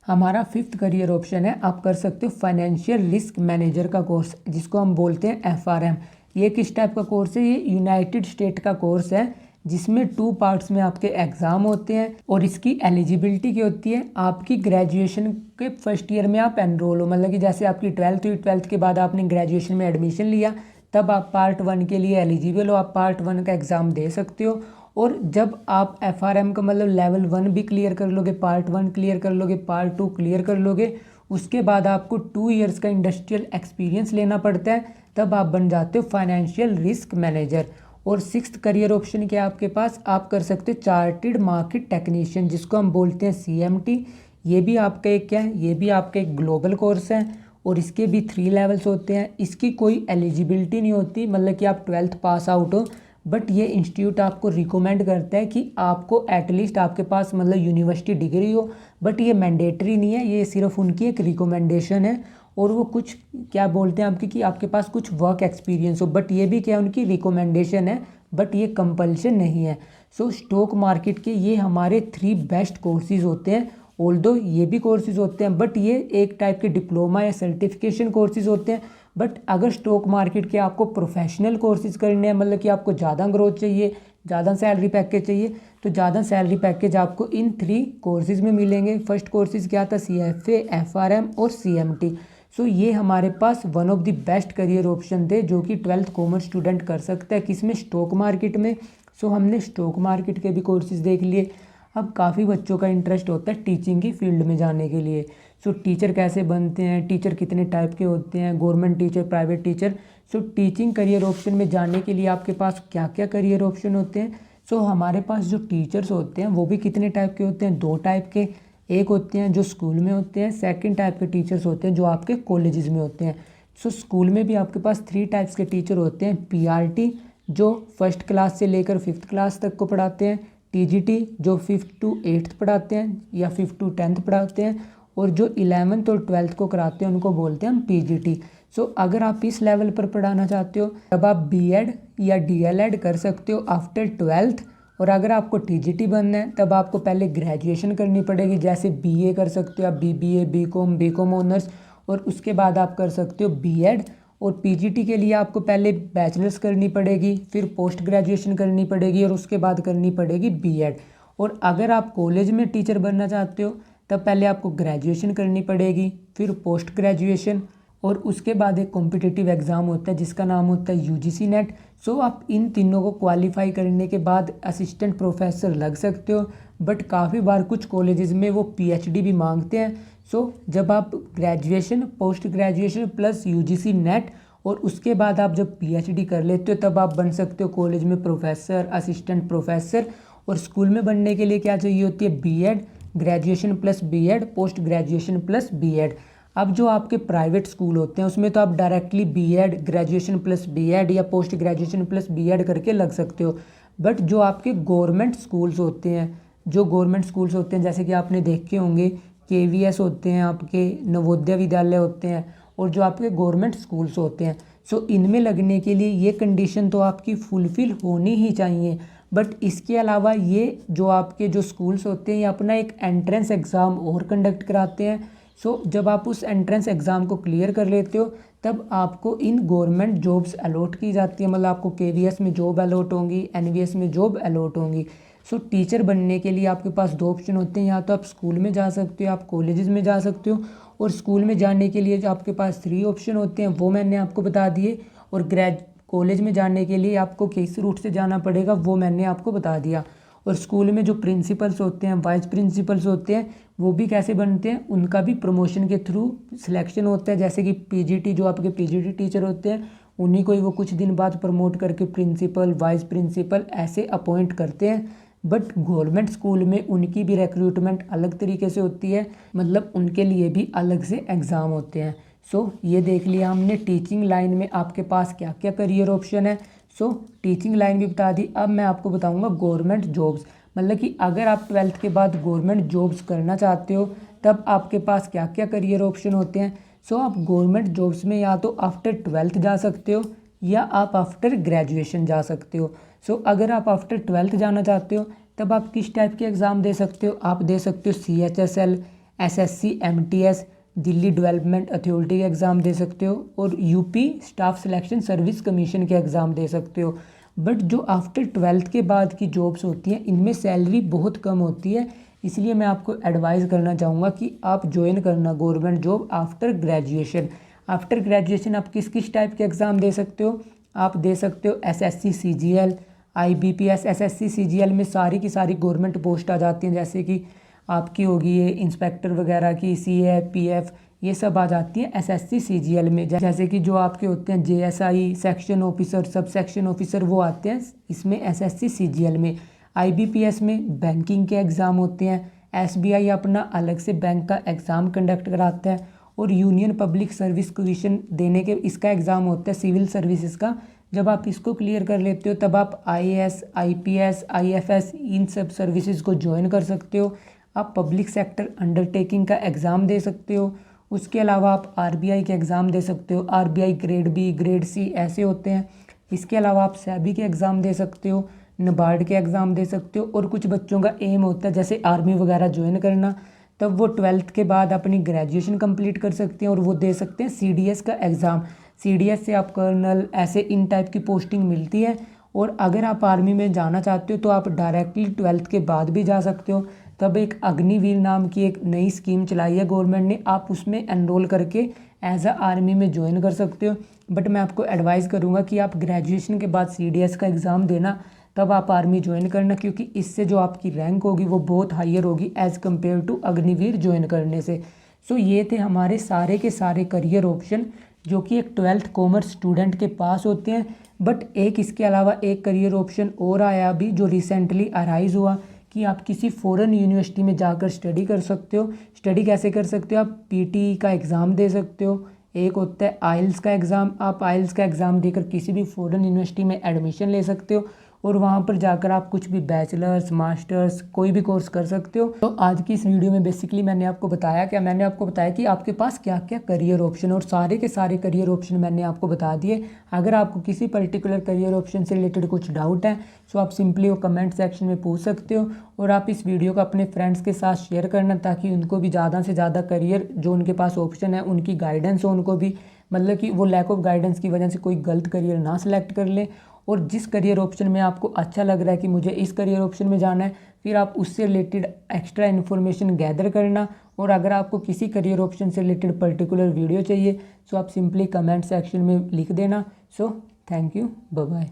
हमारा फिफ्थ करियर ऑप्शन है आप कर सकते हो फाइनेंशियल रिस्क मैनेजर का कोर्स, जिसको हम बोलते हैं FRM। ये किस टाइप का कोर्स है, ये यूनाइटेड स्टेट का कोर्स है, जिसमें 2 पार्ट्स में आपके एग्ज़ाम होते हैं। और इसकी एलिजिबिलिटी क्या होती है, आपकी ग्रेजुएशन के फर्स्ट ईयर में आप एनरोल हो, मतलब कि जैसे आपकी 12th हुई, 12th के बाद आपने ग्रेजुएशन में एडमिशन लिया, तब आप पार्ट 1 के लिए एलिजिबल हो, आप पार्ट 1 का एग्ज़ाम दे सकते हो। और जब आप FRM का मतलब लेवल 1 भी क्लियर कर लोगे, पार्ट 1 क्लियर कर लोगे, पार्ट 2 क्लियर कर लोगे, उसके बाद आपको 2 ईयर्स का इंडस्ट्रियल एक्सपीरियंस लेना पड़ता है, तब आप बन जाते हो फाइनेंशियल रिस्क मैनेजर। और सिक्स्थ करियर ऑप्शन क्या है आपके पास, आप कर सकते हो चार्टेड मार्केट टेक्नीशियन, जिसको हम बोलते हैं CMT। ये भी आपका एक क्या है, ये भी आपका एक ग्लोबल कोर्स है और इसके भी 3 लेवल्स होते हैं। इसकी कोई एलिजिबिलिटी नहीं होती, मतलब कि आप 12th पास आउट हो, बट ये इंस्टीट्यूट आपको रिकमेंड करता है कि आपको एटलीस्ट आपके पास मतलब यूनिवर्सिटी डिग्री हो, बट ये मैंडेटरी नहीं है, ये सिर्फ उनकी एक रिकमेंडेशन है। और वो कुछ क्या बोलते हैं आपकी कि आपके पास कुछ वर्क एक्सपीरियंस हो, बट ये भी क्या उनकी रिकमेंडेशन है, बट ये कंपल्शन नहीं है। सो स्टॉक मार्केट के ये हमारे 3 बेस्ट कोर्सेज होते हैं। ऑल्दो ये भी कोर्सेज होते हैं, बट ये एक टाइप के डिप्लोमा या सर्टिफिकेशन कोर्सेज होते हैं। बट अगर स्टॉक मार्केट के आपको प्रोफेशनल कोर्सेज करने हैं, मतलब कि आपको ज़्यादा ग्रोथ चाहिए, ज़्यादा सैलरी पैकेज चाहिए, तो ज़्यादा सैलरी पैकेज आपको इन 3 कोर्सेज़ में मिलेंगे। फर्स्ट कोर्सेज़ क्या था, CFA, FRM और CMT। सो ये हमारे पास one of the best career option थे जो कि 12th कॉमर्स स्टूडेंट कर सकता है, किसमें, स्टॉक मार्केट में। सो हमने स्टॉक मार्केट के भी कोर्सेज़ देख लिए। अब काफ़ी बच्चों का इंटरेस्ट होता है टीचिंग की फील्ड में जाने के लिए। सो टीचर कैसे बनते हैं, टीचर कितने टाइप के होते हैं, government teacher, private teacher. So teaching career option में जाने के लिए आपके पास क्या क्या करियर ऑप्शन होते हैं। सो हमारे पास जो टीचर्स होते हैं वो भी कितने टाइप के होते हैं, 2 टाइप के। एक होते हैं जो स्कूल में होते हैं, सेकंड टाइप के टीचर्स होते हैं जो आपके कॉलेजेस में होते हैं। सो स्कूल में भी आपके पास 3 टाइप्स के टीचर होते हैं, PRT जो 1st क्लास से लेकर 5th क्लास तक को पढ़ाते हैं, TGT जो 5th to 8th पढ़ाते हैं या 5th to 10th पढ़ाते हैं, और जो 11th और 12th को कराते हैं उनको बोलते हैं हम PGT। सो अगर आप इस लेवल पर पढ़ाना चाहते हो तब आप BEd या DLEd कर सकते हो आफ्टर 12th। और अगर आपको TGT बनना है तब आपको पहले ग्रेजुएशन करनी पड़ेगी, जैसे BA कर सकते हो आप, BBA, BCom ऑनर्स, और उसके बाद आप कर सकते हो BEd। और PGT के लिए आपको पहले बैचलर्स करनी पड़ेगी, फिर पोस्ट ग्रेजुएशन करनी पड़ेगी, और उसके बाद करनी पड़ेगी BEd। और अगर आप कॉलेज में टीचर बनना चाहते हो तब पहले आपको ग्रेजुएशन करनी पड़ेगी, फिर पोस्ट ग्रेजुएशन, और उसके बाद एक कॉम्पिटिटिव एग्ज़ाम होता है जिसका नाम होता है UGC नेट। सो आप इन तीनों को क्वालिफाई करने के बाद असिस्टेंट प्रोफेसर लग सकते हो, बट काफ़ी बार कुछ कॉलेजेस में वो PhD भी मांगते हैं। सो जब आप graduation, post graduation plus UGC net और उसके बाद आप जब PhD कर लेते हो तब आप बन सकते हो कॉलेज में प्रोफेसर, असिस्टेंट प्रोफेसर। और स्कूल में बनने के लिए क्या चाहिए होती है, BEd, graduation plus BEd, post graduation plus BEd। अब जो आपके प्राइवेट स्कूल होते हैं उसमें तो आप directly BEd, graduation plus BEd या पोस्ट ग्रेजुएशन प्लस BEd करके लग सकते हो। बट जो आपके गवर्नमेंट स्कूल्स होते हैं, जो गवर्नमेंट स्कूल्स होते हैं जैसे कि आपने देखे होंगे KVS होते हैं, आपके नवोदय विद्यालय होते हैं, और जो आपके गवर्नमेंट स्कूल्स होते हैं, सो इनमें लगने के लिए ये कंडीशन तो आपकी फुलफ़िल होनी ही चाहिए। बट इसके अलावा ये जो आपके जो स्कूल्स होते हैं ये अपना एक एंट्रेंस एग्ज़ाम और कंडक्ट कराते हैं। सो जब आप उस एंट्रेंस एग्ज़ाम को क्लियर कर लेते हो तब आपको इन गवर्नमेंट जॉब्स अलॉट की जाती है, मतलब आपको KVS में जॉब अलॉट होंगी, NVS में जॉब अलॉट होंगी। सो टीचर बनने के लिए आपके पास 2 ऑप्शन होते हैं, या तो आप स्कूल में जा सकते हो, आप कॉलेजेस में जा सकते हो। और स्कूल में जाने के लिए जो आपके पास 3 ऑप्शन होते हैं वो मैंने आपको बता दिए, और कॉलेज में जाने के लिए आपको किस रूट से जाना पड़ेगा वो मैंने आपको बता दिया। और स्कूल में जो प्रिंसिपल्स होते हैं, वाइस प्रिंसिपल्स होते हैं, वो भी कैसे बनते हैं, उनका भी प्रमोशन के थ्रू सिलेक्शन होता है। जैसे कि PGT, जो आपके PGT टीचर होते हैं उन्हीं को ही वो कुछ दिन बाद प्रमोट करके प्रिंसिपल, वाइस प्रिंसिपल ऐसे अपॉइंट करते हैं। बट गवर्नमेंट स्कूल में उनकी भी रिक्रूटमेंट अलग तरीके से होती है, मतलब उनके लिए भी अलग से एग्ज़ाम होते हैं। सो ये देख लिया हमने टीचिंग लाइन में आपके पास क्या क्या करियर ऑप्शन है। सो टीचिंग लाइन भी बता दी। अब मैं आपको बताऊंगा गवर्नमेंट जॉब्स, मतलब कि अगर आप 12th के बाद गवर्नमेंट जॉब्स करना चाहते हो तब आपके पास क्या क्या करियर ऑप्शन होते हैं। सो आप गवर्नमेंट जॉब्स में या तो आफ्टर 12th जा सकते हो या आप आफ्टर ग्रेजुएशन जा सकते हो। सो अगर आप आफ्टर 12th जाना चाहते हो तब आप किस टाइप के एग्ज़ाम दे सकते हो, आप दे सकते हो CHSL, SSC, MTS, Delhi development authority के एग्ज़ाम दे सकते हो और UP staff selection service commission के एग्ज़ाम दे सकते हो। बट जो आफ्टर 12th के बाद की जॉब्स होती हैं इनमें सैलरी बहुत कम होती है, इसलिए मैं आपको एडवाइस करना चाहूँगा कि आप ज्वाइन करना government job after graduation. After graduation आप किस किस टाइप के एग्ज़ाम दे सकते हो, आप दे सकते हो SSC CGL, IBPS। SSC CGL में सारी की सारी गवर्नमेंट पोस्ट आ जाती हैं, जैसे कि आपकी होगी ये इंस्पेक्टर वगैरह की, CA PF ये सब आ जाती हैं SSC CGL में। जैसे कि जो आपके होते हैं JSI section officer, sub section officer, वो आते हैं इसमें SSC CGL में। IBPS में बैंकिंग के एग्ज़ाम होते हैं। SBI अपना अलग से बैंक का एग्ज़ाम कंडक्ट कराता है और यूनियन पब्लिक सर्विस कमीशन देने के इसका एग्ज़ाम होता है सिविल सर्विसेज का। जब आप इसको क्लियर कर लेते हो तब आप IAS, IPS, IFS इन सब सर्विसेज को ज्वाइन कर सकते हो। आप पब्लिक सेक्टर अंडरटेकिंग का एग्ज़ाम दे सकते हो। उसके अलावा आप RBI के एग्ज़ाम दे सकते हो। RBI grade B, grade C ऐसे होते हैं। इसके अलावा आप SEBI के एग्ज़ाम दे सकते हो, NABARD के एग्ज़ाम दे सकते हो। और कुछ बच्चों का एम होता है जैसे आर्मी वगैरह ज्वाइन करना, तब वो 12th के बाद अपनी ग्रेजुएशन कंप्लीट कर सकते हैं और वो दे सकते हैं CDS का एग्ज़ाम। CDS से आप कर्नल ऐसे इन टाइप की पोस्टिंग मिलती है। और अगर आप आर्मी में जाना चाहते हो तो आप डायरेक्टली 12th के बाद भी जा सकते हो। तब एक अग्निवीर नाम की एक नई स्कीम चलाई है गवर्नमेंट ने, आप उसमें एनरोल करके एज अ आर्मी में ज्वाइन कर सकते हो। बट मैं आपको एडवाइस करूँगा कि आप ग्रेजुएशन के बाद CDS का एग्ज़ाम देना, तब आप आर्मी ज्वाइन करना, क्योंकि इससे जो आपकी रैंक होगी वो बहुत हायर होगी as compare to Agniveer join करने से। सो ये थे हमारे सारे के सारे करियर ऑप्शन जो कि एक 12th कॉमर्स स्टूडेंट के पास होते हैं। बट एक इसके अलावा एक करियर ऑप्शन और आया अभी जो रिसेंटली अराइज हुआ कि आप किसी फ़ॉरेन यूनिवर्सिटी में जाकर स्टडी कर सकते हो। स्टडी कैसे कर सकते हो, आप PTE का एग्ज़ाम दे सकते हो। एक होता है IELTS का एग्ज़ाम, आप IELTS का एग्ज़ाम देकर किसी भी फ़ॉरेन यूनिवर्सिटी में एडमिशन ले सकते हो और वहाँ पर जाकर आप कुछ भी बैचलर्स, मास्टर्स, कोई भी कोर्स कर सकते हो। तो आज की इस वीडियो में बेसिकली मैंने आपको बताया कि आपके पास क्या क्या करियर ऑप्शन, और सारे के सारे करियर ऑप्शन मैंने आपको बता दिए। अगर आपको किसी पर्टिकुलर करियर ऑप्शन से रिलेटेड कुछ डाउट है तो आप सिंपली वो कमेंट सेक्शन में पूछ सकते हो। और आप इस वीडियो को अपने फ्रेंड्स के साथ शेयर करना ताकि उनको भी ज़्यादा से ज़्यादा करियर जो उनके पास ऑप्शन है उनकी गाइडेंस हो उनको भी, मतलब कि वो लैक ऑफ गाइडेंस की वजह से कोई गलत करियर ना सेलेक्ट कर ले। और जिस करियर ऑप्शन में आपको अच्छा लग रहा है कि मुझे इस करियर ऑप्शन में जाना है, फिर आप उससे रिलेटेड एक्स्ट्रा इन्फॉर्मेशन गैदर करना। और अगर आपको किसी करियर ऑप्शन से रिलेटेड पर्टिकुलर वीडियो चाहिए तो आप सिंपली कमेंट सेक्शन में लिख देना। So thank you, bye bye.